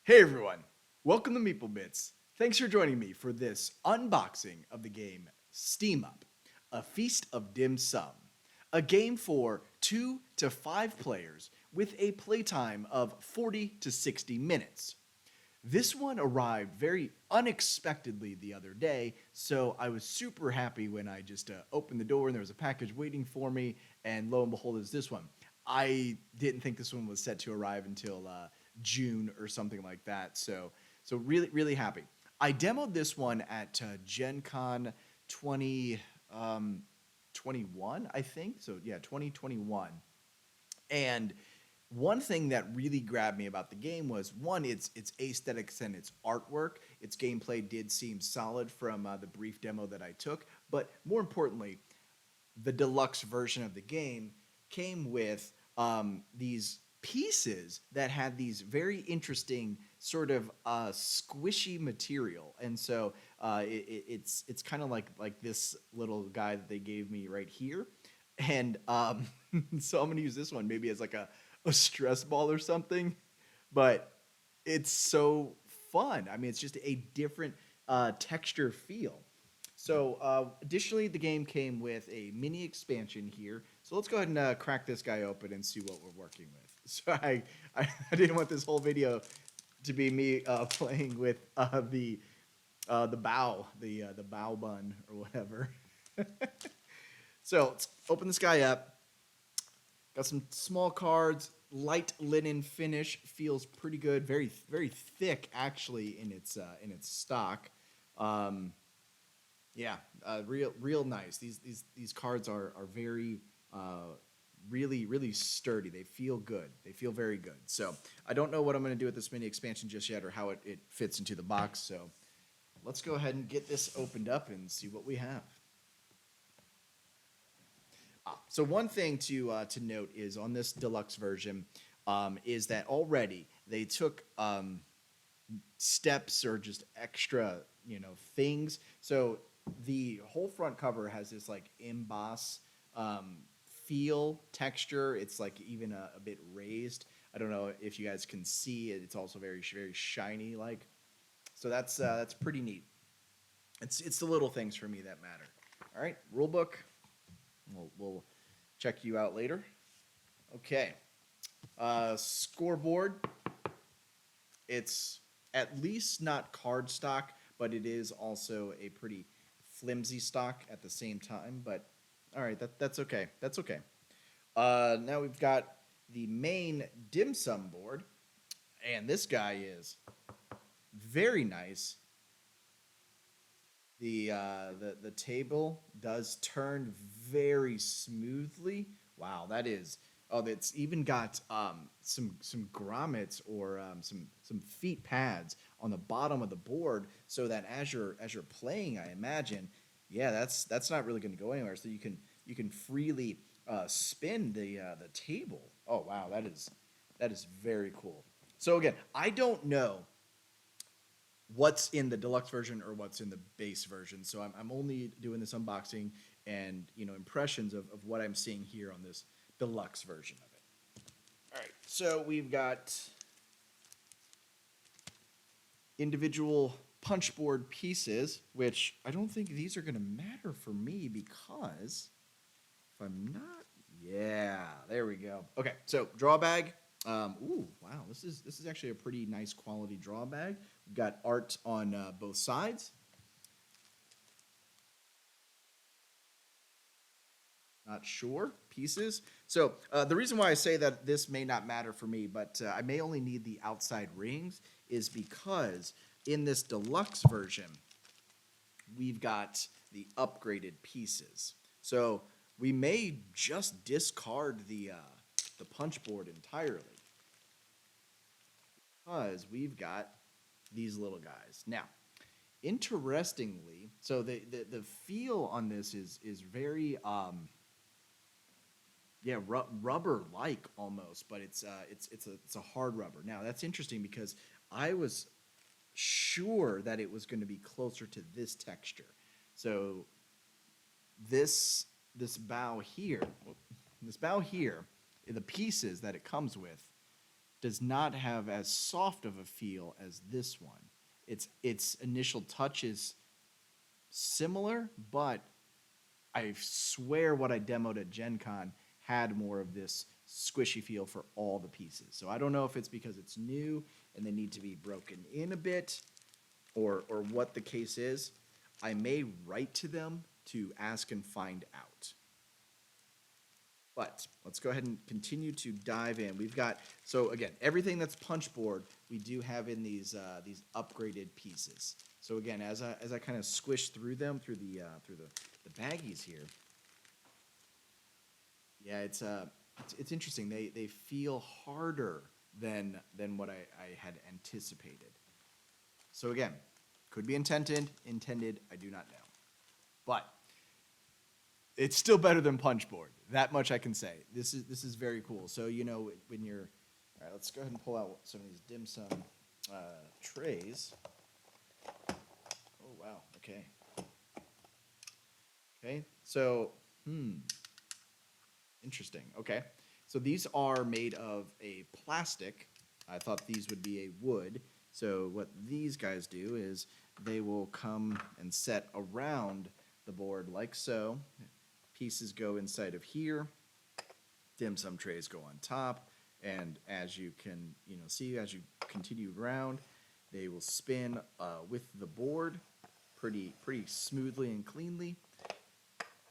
Hey everyone, welcome to Meeple Bits. Thanks for joining me for this unboxing of the game Steam Up, a feast of dim sum. A game for 2 to 5 players with a playtime of 40 to 60 minutes. This one arrived very unexpectedly the other day, so I was super happy when I just opened the door and there was a package waiting for me, and lo and behold, it's this one. I didn't think this one was set to arrive until June or something like that, so really really happy. I demoed this one at Gen Con 2021, I think. So yeah, 2021. And one thing that really grabbed me about the game was one, its aesthetics and its artwork. Its gameplay did seem solid from the brief demo that I took, but more importantly, the deluxe version of the game came with these pieces that had these very interesting sort of squishy material, and so it's kind of like this little guy that they gave me right here, and so I'm gonna use this one maybe as like a stress ball or something, but it's so fun. I mean, it's just a different texture feel. So, additionally, the game came with a mini expansion here. So let's go ahead and crack this guy open and see what we're working with. So I didn't want this whole video to be me playing with the bow bun or whatever. So let's open this guy up. Got some small cards, light linen finish, feels pretty good. Very very thick actually in its stock. Yeah, real nice. These cards are very really sturdy. They feel good. They feel very good. So I don't know what I'm going to do with this mini expansion just yet, or how it fits into the box. So let's go ahead and get this opened up and see what we have. So one thing to note is on this deluxe version is that already they took steps or just extra things. So the whole front cover has this like emboss feel texture. It's like even a bit raised. I don't know if you guys can see it. It's also very very shiny like. So that's pretty neat. It's the little things for me that matter. All right, rule book. We'll check you out later. Okay, scoreboard. It's at least not card stock, but it is also a pretty flimsy stock at the same time. But all right, that's okay. That's okay. Now we've got the main dim sum board, and this guy is very nice. The table does turn very smoothly. Wow, that is. Oh, it's even got some grommets or some feet pads on the bottom of the board, so that as you're playing, I imagine, yeah, that's not really going to go anywhere. So you can freely spin the table. Oh wow, that is very cool. So again, I don't know what's in the deluxe version or what's in the base version. So I'm only doing this unboxing and impressions of what I'm seeing here on this deluxe version of it. All right, so we've got individual punchboard pieces, which I don't think these are going to matter for me because if I'm not, yeah, there we go. Okay, so draw bag. Ooh, wow, this is actually a pretty nice quality draw bag. We've got art on both sides. Not sure. Pieces. So the reason why I say that this may not matter for me, but I may only need the outside rings, is because in this deluxe version, we've got the upgraded pieces. So we may just discard the punch board entirely, because we've got these little guys. Now, interestingly, so the feel on this is very yeah, rubber like almost, but it's a hard rubber. Now that's interesting because I was sure that it was going to be closer to this texture. So this bow here, the pieces that it comes with does not have as soft of a feel as this one. Its initial touch is similar, but I swear what I demoed at Gen Con had more of this squishy feel for all the pieces. So I don't know if it's because it's new and they need to be broken in a bit, or what the case is. I may write to them to ask and find out. But let's go ahead and continue to dive in. We've got, so again, everything that's punch board, we do have in these upgraded pieces. So again, as I kind of squish through them through the baggies here, yeah, it's interesting. They feel harder than what I had anticipated. So again, could be intended. I do not know, but it's still better than punchboard. That much I can say. This is very cool. So when you're, all right, let's go ahead and pull out some of these dim sum trays. Oh wow. Okay. Okay. So interesting. Okay. So these are made of a plastic. I thought these would be a wood. So what these guys do is they will come and set around the board like so. Pieces go inside of here. Dim sum trays go on top. And as you can see, as you continue around, they will spin with the board pretty smoothly and cleanly.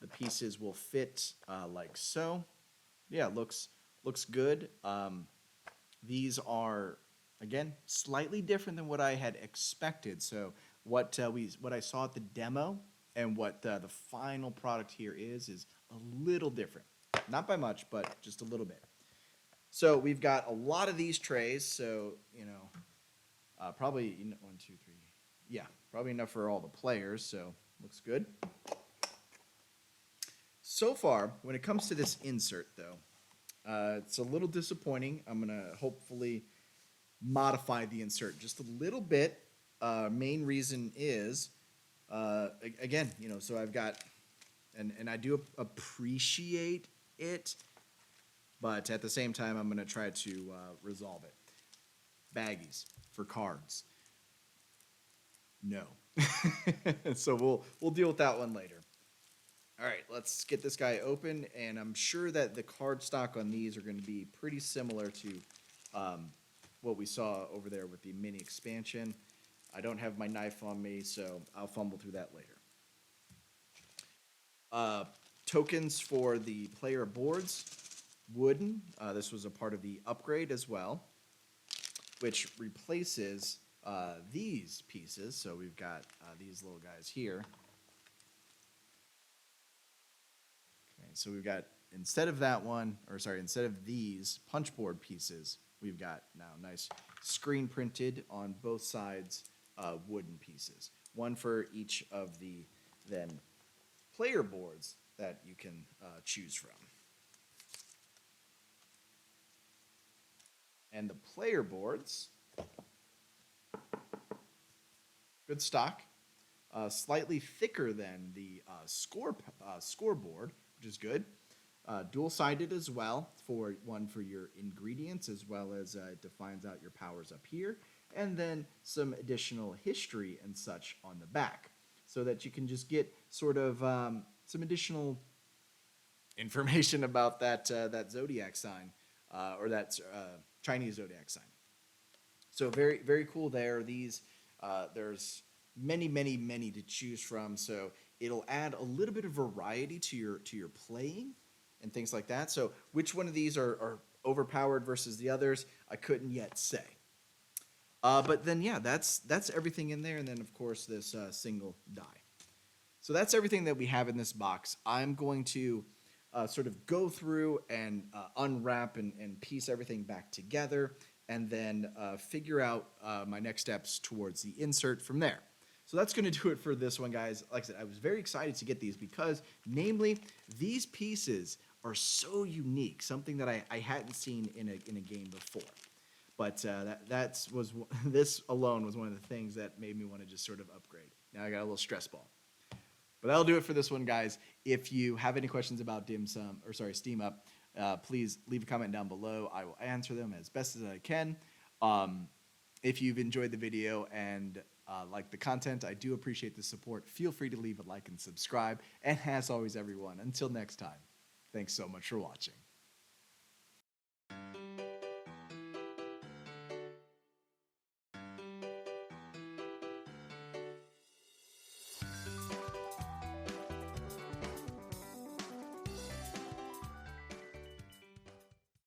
The pieces will fit like so. Yeah, looks good. These are, again, slightly different than what I had expected. So what I saw at the demo and what the final product here is a little different. Not by much, but just a little bit. So we've got a lot of these trays. So probably 1, 2, 3. Yeah, probably enough for all the players. So looks good. So far, when it comes to this insert, though, it's a little disappointing. I'm going to hopefully modify the insert just a little bit. Main reason is, again, so I've got, and I do appreciate it, but at the same time, I'm going to try to resolve it. Baggies for cards. No. So we'll deal with that one later. All right, let's get this guy open, and I'm sure that the card stock on these are going to be pretty similar to what we saw over there with the mini expansion. I don't have my knife on me, so I'll fumble through that later. Tokens for the player boards, wooden. This was a part of the upgrade as well, which replaces these pieces. So we've got these little guys here. So we've got, instead of these punchboard pieces, we've got now nice screen printed on both sides wooden pieces. One for each of the then player boards that you can choose from. And the player boards, good stock, slightly thicker than the scoreboard, which is good. Dual-sided as well, for your ingredients, as well as it defines out your powers up here, and then some additional history and such on the back, so that you can just get sort of some additional information about that zodiac sign, or that Chinese zodiac sign. So very, very cool there. These, there's many to choose from, so it'll add a little bit of variety to your playing and things like that. So which one of these are overpowered versus the others, I couldn't yet say. But then, yeah, that's everything in there. And then, of course, this single die. So that's everything that we have in this box. I'm going to sort of go through and unwrap and piece everything back together, and then figure out my next steps towards the insert from there. So that's going to do it for this one, guys. Like I said, I was very excited to get these because, namely, these pieces are so unique, something that I hadn't seen in a game before. But this alone was one of the things that made me want to just sort of upgrade. Now I got a little stress ball. But that'll do it for this one, guys. If you have any questions about Steam Up, please leave a comment down below. I will answer them as best as I can. If you've enjoyed the video and like the content, I do appreciate the support. Feel free to leave a like and subscribe. And as always, everyone, until next time, thanks so much for watching.